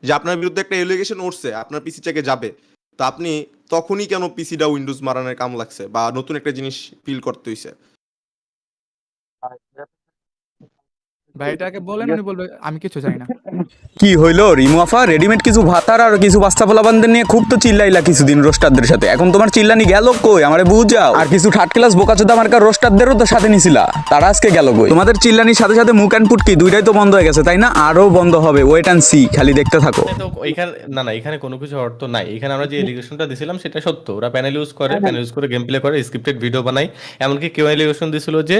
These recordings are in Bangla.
যে আপনার বিরুদ্ধে একটা এলিগেশন উঠছে, আপনার পিসি থেকে যাবে, তো আপনি তখনই কেন পিসিটা উইন্ডোজ মারানোর কাম লাগছে বা নতুন একটা জিনিস ফিল করতে হইছে? ভাই এটাকে বলেন, উনি বলবে আমি কিছু জানি না। কি হইলো রিমুয়াফা? রেডিমেড কিছু ভাতার আর কিছু বাচ্চা পোলাপানদের নিয়ে খুব তো চিল্লাইলা কিছুদিন রোস্টারদের সাথে, এখন তোমার চিল্লানি গেল কই? আমারে বুঝাও। আর কিছু থার্ড ক্লাস বোকাচোদা মার্কার রোস্টারদেরও তো সাথে নিছিলা, তারা আজকে গেল কই? তোমাদের চিল্লানির সাথে সাথে মুখ অ্যান্ড পুটকি দুইটাই তো বন্ধ হয়ে গেছে, তাই না? আরো বন্ধ হবে, ওয়েট অ্যান্ড সি, খালি দেখতে থাকো। তো এখানে না এখানে কোনো কিছু অর্থ নাই। এখানে আমরা যে এলিগেশনটা দিছিলাম সেটা সত্য। ওরা প্যানেল ইউজ করে, প্যানেল ইউজ করে গেম প্লে করে, স্ক্রিপ্টেড ভিডিও বানায়। এমনকি কেউ এলিগেশন দিছিল যে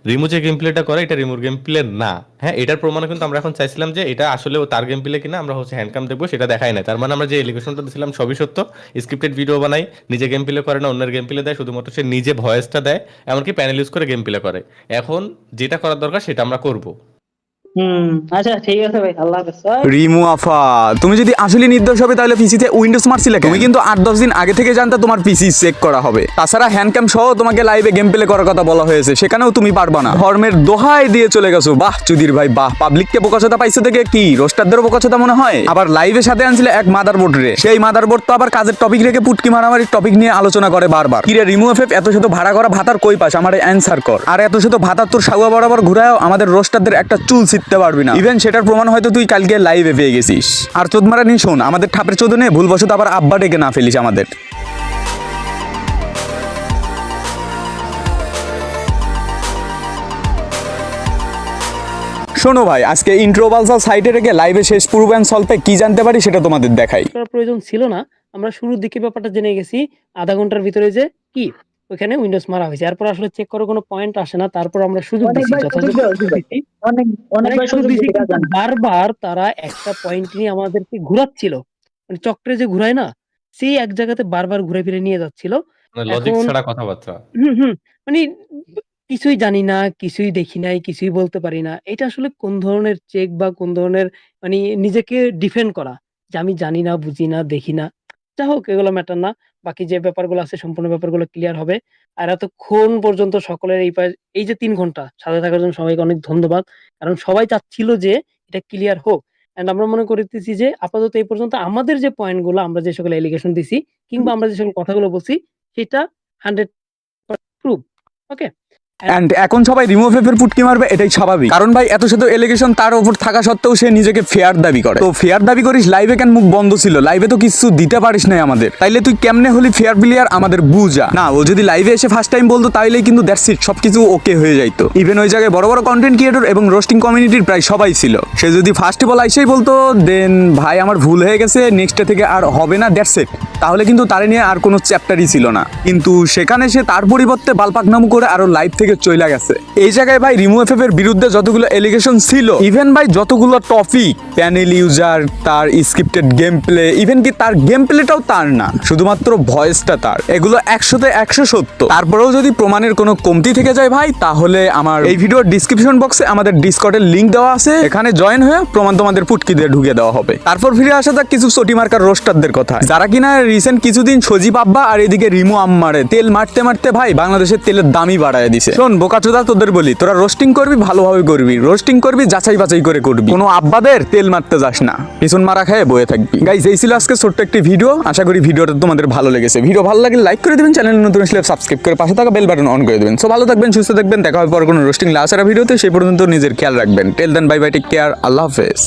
রিমু যে গেম প্লেটা করে এটা রিমুর গেম প্লে না। হ্যাঁ, এটার প্রমাণ কিন্তু আমরা এখন চাইছিলাম যে এটা আসলে তার গেম প্লে কিনা, আমরা হচ্ছে হ্যান্ডকাম দেখবো, সেটা দেখাই না। তার মানে আমরা যে এলিগেশনটা দিছিলাম সবই সত্য। স্ক্রিপ্টেড ভিডিও বানাই, নিজে গেম প্লে করে না, অন্যের গেম প্লে দেয়, শুধুমাত্র সে নিজে ভয়েসটা দেয়, এমনকি প্যানেল ইউজ করে গেম প্লে করে। এখন যেটা করার দরকার সেটা আমরা করব। আচ্ছা ঠিক আছে ভাই, আল্লাহ হাফেজ। রিমুয়াফা, তুমি যদি আসলে নির্দোষ হবে তাহলে পিসিতে উইন্ডোজ মারছিলে কেন? তুমি কিন্তু 8-10 দিন আগে থেকে জানতে তোমার পিসি চেক করা হবে। তাছাড়া হ্যান্ডক্যাম সহ তোমাকে লাইভে গেম প্লে করার কথা বলা হয়েছে, সেখানেও তুমি পারবা না। ধর্মের দোহাই দিয়ে চলে গেছো। বাহ চুদির ভাই বাহ, পাবলিককে বোকাচোদা পাইছো থেকে কি রোস্টারদেরও বোকাচোদা মনে হয়? আবার লাইভের সাথে আনছিলে এক মাদারবোর্ড রে, সেই মাদারবোর্ড তো আবার কাজের টপিক রেখে পুটকি মারামারির টপিক নিয়ে আলোচনা করে বারবার। কিরে রিমুএফএফ, এত শত ভাড়া করা ভাতার কই পাস? আমার অ্যান্সার কর। আর এত শত ভাতার তোর সাগুয়া বরাবর ঘুরায়ও আমাদের রোস্টারদের একটা চুল ছিটতে পারবি না। ইভেন সেটার প্রমাণ হয়তো তুই কালকে লাইভে পেয়ে গেছিস। আর চোদমারা নি শোন, আমাদের ঠাপের চোদনে ভুলবশত আবার আব্বা ডেকে না ফেলিস আমাদের। শোনো ভাই, আজকে ইন্ট্রোভালসাল সাইটে রেখে লাইভে শেষ প্রুভ অ্যান্ড সলভে কি জানতে পারি সেটা তোমাদের দেখাই। প্রয়োজন ছিল না, আমরা শুরুর দিকে ব্যাপারটা জেনে গেছি আধা ঘন্টার ভিতরে যে কি ওখানে উইন্ডোজ মারা হয়েছে। এরপর আসলে চেক করার কোনো পয়েন্ট আসে না। তারপর আমরা সুযোগ দিচ্ছি, বারবার তারা একটা পয়েন্ট নিয়ে আমাদেরকে ঘুরাচ্ছিল, মানে চক্রে যে ঘুরায় না, সেই এক জায়গাতে বারবার ঘুরে ফিরে নিয়ে যাচ্ছিল। মানে লজিক ছাড়া কথাবার্তা। হুম, মানে কিছুই জানি না, কিছুই দেখি নাই, কিছুই বলতে পারি না। এটা আসলে কোন ধরনের চেক বা কোন ধরনের মানে নিজেকে ডিফেন্ড করা যে আমি জানি না, বুঝি না, দেখি না। যা হোক, এগুলো ম্যাটার না। বাকি যে ব্যাপারগুলো আছে সম্পূর্ণ ব্যাপারগুলো ক্লিয়ার হবে। আর এতক্ষণ পর্যন্ত সকলের এই যে 3 ঘন্টা সাথে থাকার জন্য সবাইকে অনেক ধন্যবাদ। কারণ সবাই চাচ্ছিল যে এটা ক্লিয়ার হোক। এন্ড আমরা মনে করতেছি যে আপাতত এই পর্যন্ত আমাদের যে পয়েন্টগুলো, আমরা যে সকল এলিগেশন দিছি কিংবা আমরা যে সকল কথাগুলো বলছি, সেটা 100% প্রুফ। ওকে, এন্ড এখন সবাই রিমুএফএফের পুটকি মারবে, এটাই স্বাভাবিক। কারণ ভাই এত শত এলিগেশন তার উপর থাকা সত্ত্বেও সে নিজেকে ফেয়ার দাবি করে। তো ফেয়ার দাবি করিস, লাইভে কেন মুখ বন্ধ ছিল? লাইভে তো কিছু দিতে পারিস নাই আমাদের, তাইলে তুই কেমনে হলি ফেয়ার প্লেয়ার আমাদের বুঝা না। ও যদি লাইভে এসে ফার্স্ট টাইম বলতো তাইলেই কিন্তু দ্যাটস ইট, সবকিছু ওকে হয়ে যাইতো। ইভেন ওই জায়গায় বড় বড় কন্টেন্ট ক্রিয়েটর এবং রোস্টিং কমিউনিটির প্রায় সবাই ছিল। সে যদি ফার্স্ট অফ অল আইসেই বলতো দেন ভাই আমার ভুল হয়ে গেছে, নেক্সট থেকে আর হবে না, দ্যাটস ইট, তাহলে কিন্তু তারে নিয়ে আর কোনো চ্যাপ্টারই ছিল না। কিন্তু সেখানে সে তার পরিবর্তে বালপাকনামু করে আরো লাইভ থেকে চলে গেছে। এই জায়গায় ভাই রিমুএফএফ এর বিরুদ্ধে যতগুলো এলিগেশন ছিল, ইভেন ভাই যতগুলো টপিক, প্যানেল ইউজার, তার স্ক্রিপ্টেড গেম প্লে, ইভেন কি তার গেম প্লেটাও তার না, শুধুমাত্র ভয়েসটা তার, এগুলো 100তে 100 সত্য। তারপরেও যদি প্রমাণের কোনো কমতি থেকে যায় ভাই, তাহলে আমার এই ভিডিওর ডিসক্রিপশন বক্সে আমাদের ডিসকর্ডের লিংক দেওয়া আছে, এখানে জয়েন হয়ে প্রমাণ তোমাদের পুটকি দিয়ে ঢুকিয়ে দেওয়া হবে। তারপর ফিরে আসা যাক কিছু চটি মার্কার রোস্টারদের কথা, যারা কিনা রিসেন্ট কিছুদিন সজীব আব্বা আর এদিকে রিমু আম্মারে তেল মারতে মারতে ভাই বাংলাদেশের তেলের দামই বাড়ায় দিছে। শোন বোকাচোদা, তোদের বলি, তোরা রোস্টিং করবি ভালোভাবে করবি, রোস্টিং করবি যাচাই বাছাই করে করবি, কোনো আব্বাদের তেল মারতে যাস না, পিছন মারা খেয়ে বয়ে থাকবি। গাইস, এই ছিল আজকে ছোট্ট একটি ভিডিও। আশা করি ভিডিওটা তোমাদের ভালো লেগেছে। ভিডিও ভালো লাগলে লাইক করে দিবেন, চ্যানেল নতুন আসলে সাবস্ক্রাইব করে পাশে থাকা বেল বাটন অন করে দিবেন। সো ভালো থাকবেন, সুস্থ থাকবেন, দেখা হবে পর কোনো রোস্টিং লাস্ট ভিডিওতে। সেই পর্যন্ত নিজের খেয়াল রাখবেন। টেল দেন, বাই বাই, টেক কেয়ার, আল্লাহ হাফেজ।